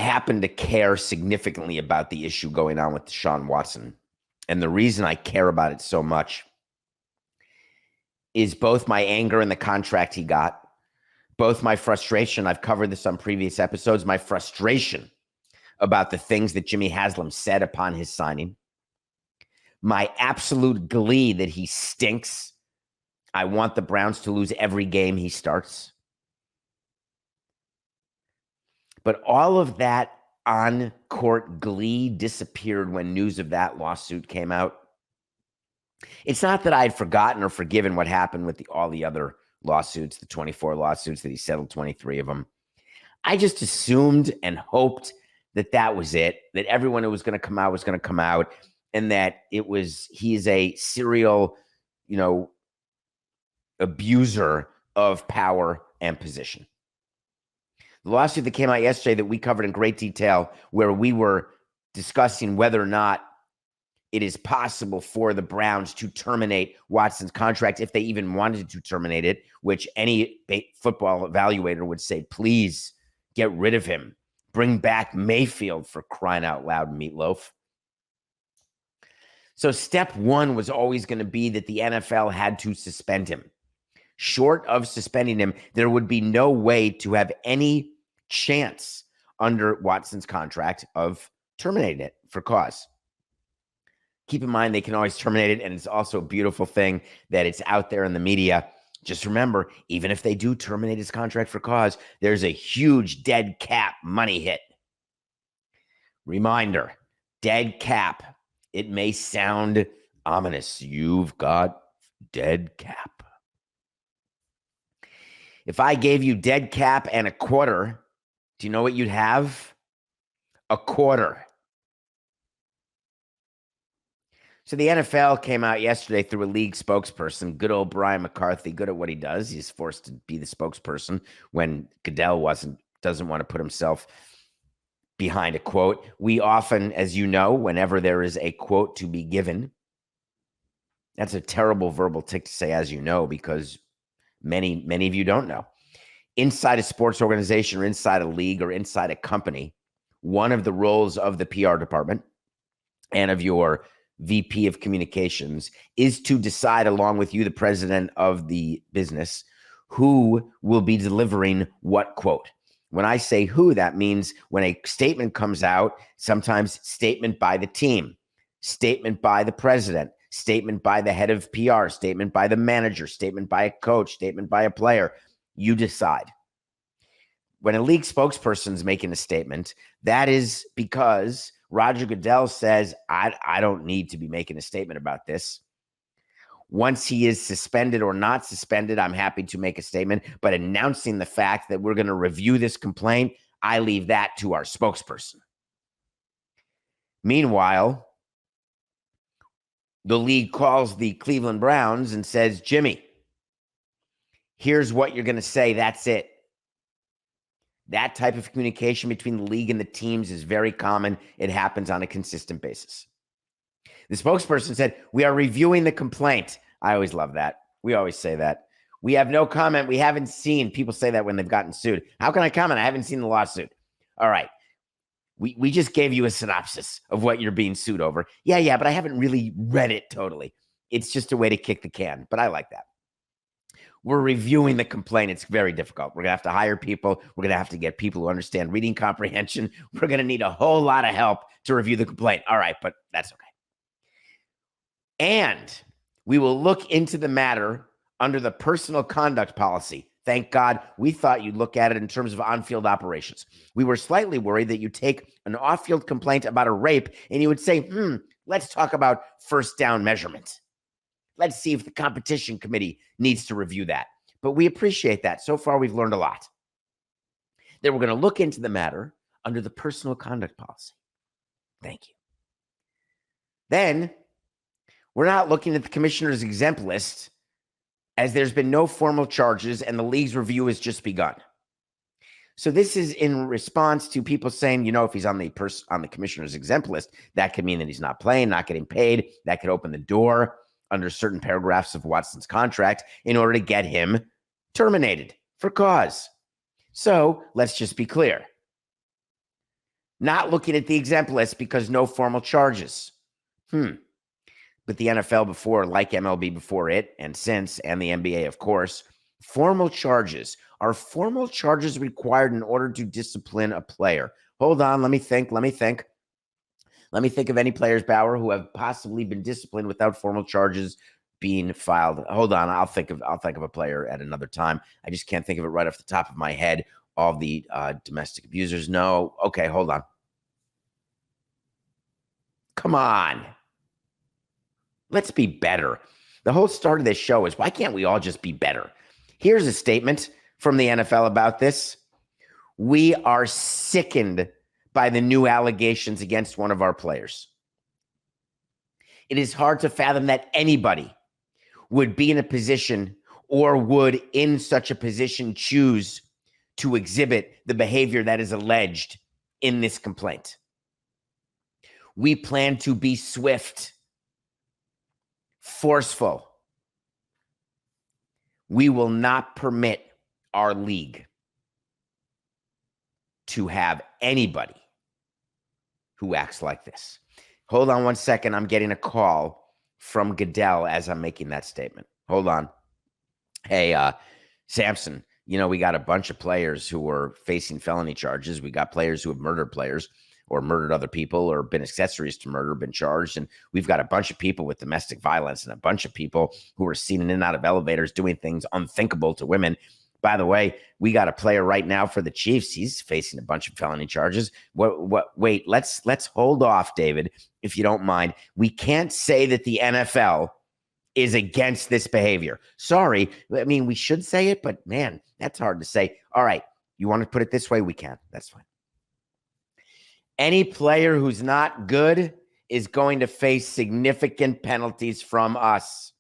happen to care significantly about the issue going on with Deshaun Watson. And the reason I care about it so much is both my anger in the contract he got, both my frustration. I've covered this on previous episodes, my frustration about the things that Jimmy Haslam said upon his signing, my absolute glee that he stinks. I want the Browns to lose every game he starts. But all of that on-court glee disappeared when news of that lawsuit came out. It's not that I had forgotten or forgiven what happened with all the other lawsuits, the 24 lawsuits that he settled, 23 of them. I just assumed and hoped that that was it, that everyone who was going to come out was going to come out, and that he's a serial, abuser of power and position. The lawsuit that came out yesterday that we covered in great detail, where we were discussing whether or not it is possible for the Browns to terminate Watson's contract if they even wanted to terminate it, which any football evaluator would say, please get rid of him. Bring back Mayfield, for crying out loud, Meatloaf. So step one was always going to be that the NFL had to suspend him. Short of suspending him, there would be no way to have any chance under Watson's contract of terminating it for cause. Keep in mind, they can always terminate it, and it's also a beautiful thing that it's out there in the media. Just remember, even if they do terminate his contract for cause, there's a huge dead cap money hit. Reminder, dead cap. It may sound ominous. You've got dead cap. If I gave you dead cap and a quarter, do you know what you'd have? A quarter. So the NFL came out yesterday through a league spokesperson, good old Brian McCarthy, good at what he does. He's forced to be the spokesperson when Goodell doesn't want to put himself behind a quote. We often, as you know, whenever there is a quote to be given, that's a terrible verbal tick to say, as you know, because many of you don't know. Inside a sports organization or inside a league or inside a company, one of the roles of the PR department and of your VP of communications is to decide, along with you, the president of the business, who will be delivering what quote. When I say who, that means when a statement comes out, sometimes statement by the team, statement by the president, statement by the head of PR, statement by the manager, statement by a coach, statement by a player, you decide. When a league spokesperson is making a statement, that is because Roger Goodell says, I don't need to be making a statement about this. Once he is suspended or not suspended, I'm happy to make a statement. But announcing the fact that we're going to review this complaint, I leave that to our spokesperson. Meanwhile, the league calls the Cleveland Browns and says, Jimmy, here's what you're going to say. That's it. That type of communication between the league and the teams is very common. It happens on a consistent basis. The spokesperson said, we are reviewing the complaint. I always love that. We always say that. We have no comment. We haven't seen. People say that when they've gotten sued. How can I comment? I haven't seen the lawsuit. All right. We just gave you a synopsis of what you're being sued over. Yeah, but I haven't really read it totally. It's just a way to kick the can, but I like that. We're reviewing the complaint. It's very difficult. We're going to have to hire people. We're going to have to get people who understand reading comprehension. We're going to need a whole lot of help to review the complaint. All right, but that's okay. And we will look into the matter under the personal conduct policy. Thank God. We thought you'd look at it in terms of on-field operations. We were slightly worried that you'd take an off-field complaint about a rape and you would say, let's talk about first down measurement. Let's see if the competition committee needs to review that. But we appreciate that. So far, we've learned a lot. Then we're going to look into the matter under the personal conduct policy. Thank you. Then we're not looking at the commissioner's exempt list, as there's been no formal charges and the league's review has just begun. So this is in response to people saying, if he's on the commissioner's exempt list, that could mean that he's not playing, not getting paid. That could open the door under certain paragraphs of Watson's contract in order to get him terminated for cause. So let's just be clear. Not looking at the exempt list because no formal charges. But the NFL before, like MLB before it and since, and the NBA, of course, formal charges. Are formal charges required in order to discipline a player? Hold on, let me think. Let me think of any players, Bauer, who have possibly been disciplined without formal charges being filed. Hold on, I'll think of a player at another time. I just can't think of it right off the top of my head. All the domestic abusers. No. Okay, hold on. Come on. Let's be better. The whole start of this show is, why can't we all just be better? Here's a statement from the NFL about this. We are sickened by the new allegations against one of our players. It is hard to fathom that anybody would be in a position or would in such a position choose to exhibit the behavior that is alleged in this complaint. We plan to be swift, forceful. We will not permit our league to have anybody who acts like this. Hold on one second. I'm getting a call from Goodell as I'm making that statement. Hold on. Hey, Samson, we got a bunch of players who are facing felony charges. We got players who have murdered players or murdered other people or been accessories to murder, been charged. And we've got a bunch of people with domestic violence and a bunch of people who are seen in and out of elevators doing things unthinkable to women. By the way, we got a player right now for the Chiefs. He's facing a bunch of felony charges. Wait, let's hold off, David, if you don't mind. We can't say that the NFL is against this behavior. Sorry. I mean, we should say it, but man, that's hard to say. All right. You want to put it this way? We can. That's fine. Any player who's not good is going to face significant penalties from us.